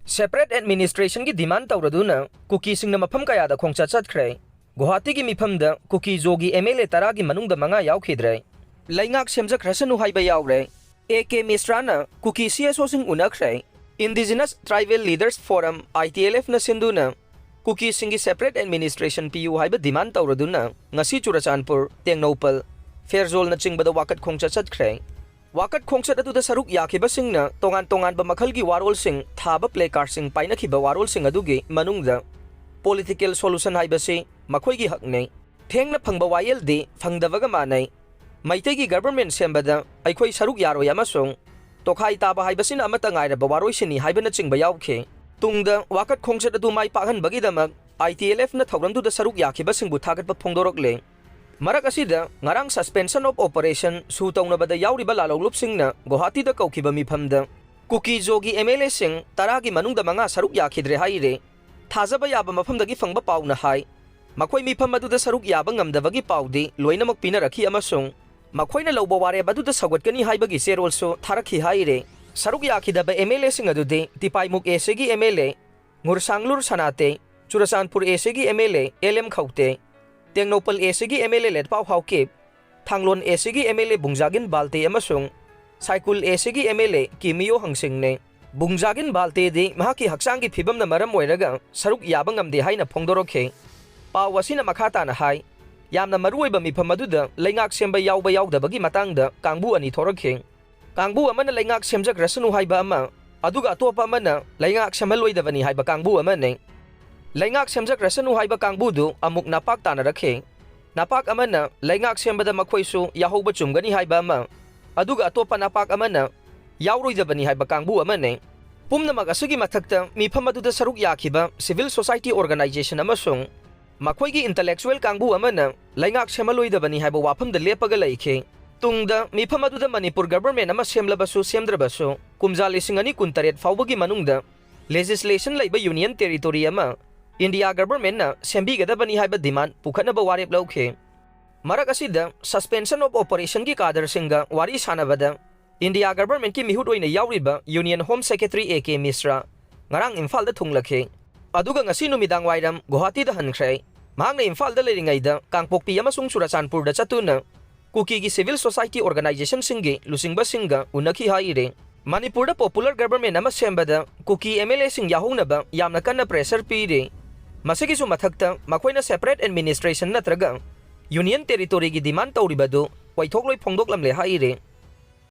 Separate administration की demand तौरदुना कुकी सिंगना मफम कयादा खोंगचा चटख्रे गुवाहाटीगी मिफमदा कुकी-जो की MLA तरा की मनुंगदा मंगा याओखिद्रे लैंगाक सेमजाख्रासनु हाइबा याओरे AK मिश्राना कुकी CSO सिंग उनख्रे Indigenous Tribal Leaders Forum ITLF na sinduna Kuki सिंगी सेपरेट एडमिनिस्ट्रेशन PU हाइबा डिमांड तौरदुना ngasi चुराचानपुर तेंगनौपल फेरजोल न चिंगबदा वाकत खोंगचा चटख्रे वाकत खोंगचत अदुदा सरुक याखिबा सिंगना तोंगान तोंगानबा मखलगी वारोल सिंग थाबा प्ले कार्ड सिंग पाइनखिबा वारोल सिंग अदुगी मनुंगदा पॉलिटिकल सोल्यूशन हाइबसे मखोइगी हकने थेंगना फंगबा वायल दे फंगदबगा मानै मैतेगी गवर्नमेंट सेंबदा अखोइ सरुक यारो यामसोंग तोखाइ ताबा हाइबसिन अमता ngairaba वारोइसिनी हाइबना चिंगबा यावखे तुंगदा वाकत खोंगचत अदु माइ पाहनबगीदमक ITLF ना थौरमदुदा सरुक याखिबा सिंगबु थागतबा फोंदोरकले मरक असिदा ngarang suspension of operation su तौनबदा याउरिबा लालौलुप सिंगना गुवाहाटीदा कौखिबा मिफमदा Kuki-Zo की MLA सिंग तरा की मनुंगदा मंगा सरुक याखिद्रे हाइरे थाजबा याबा मफमदगी फंगबा पाउना हाइ मखोइ मिफम अदुदा सरुक याबा ngamdabagi पाउदी लोइनमक पिनरखि अमसोंग मखोइना लौबा वारे बदुदा सगवटकनी हाइबगी सेरोलसो थारखि हाइरे सरुक याखिदबा MLA सिंग अदुदे तिपाइमुक AC की MLA ngursanghlur sanate Churachandpur AC की MLA LM खौते तेंगनौपल AC की MLA लेटपाव हाउके थांगलोन AC की MLA बुंगजागिन बालते अमसोंग साइकुल AC की MLA किमियो हंसिंगने बुंगजागिन बालते दे महाकी हक्सांगी फिबमना मरम ओइरगा सरुक याबा ngamde हाइना फोंदोरखे पाव असिना मखाताना हाइ यामना मरुओइबा मिफम अदुदा लैंगाक सेंबा याउबा याउदबगी मतंगदा कांगबु अनि थोरखे कांगबु अमना लैंगाक सेमजाख्रासनु हाइबा अमा अदुगा अतोपा अमना लैंगाक सेमलोइदबनी हाइबा कांगबु अमने लैंगाक सेमजाख्रासनु हाइबा कांगबुदु अमुक नापाक ताना रखे नापाक अमना लैंगाक सेंबदा मखोइसु याहौबा चुमगनी हाइबा अमा अदुगा अतोपा नापाक अमना याउरोइदबनी हाइबा कांगबु अमने पुमनमक असुगी मथक्ता मिफम अदुदा सरुक याखिबा सिविल सोसाइटी ऑर्गेनाइजेशन अमसोंग मखोइगी इंटेलेक्चुअल कांगबु अमना लैंगाक सेमलोइदबनी हाइबा वाफमदा लेपगा लैखे तुंगदा मिफम अदुदा मणिपुर गवर्नमेंट अमा सेमलबसु सेमद्रबसु कुमजा लिसिंग अनि कुनतरेट फाउबगी मनुंगदा लेजिस्लेशन लैबा यूनियन टेरिटोरी अमा इंडिया गवर्नमेंट ना सेंबीगदबनी हाइबा डिमांड पुखनबा वारेप लौखे मरक असिदा सस्पेंशन ऑफ ऑपरेशन की कादर सिंगा वारी सानबदा इंडिया गवर्नमेंट की मिहुट ओइना याउरिबा यूनियन होम सेक्रेटरी AK मिश्रा ngarang इम्फाल दा थुंगलखे अदुगा ngasi नुमिदांग वाइरम गुवाहाटी दा हनख्रे मांगना इम्फाल दा लेरिंगाइदा कांगपोक्पी अमसुंग चुराचानपुर दा चतुना कुकी की सिविल सोसाइटी ऑर्गेनाइजेशन सिंगे लुसिंगबा सिंगा उनखि हाइरे मणिपुर दा पॉपुलर गवर्नमेंट अमा सेंबदा कुकी MLA सिंग याहुनबा यामना कन्ना प्रेशर पीरे मसिगिसु मथक्ता मखोइना सेपरेट एडमिनिस्ट्रेशन नत्रगा यूनियन टेरिटोरी की डिमांड तौरिबदु वैथोक्लोइ फोंदोक्लमले हाइरे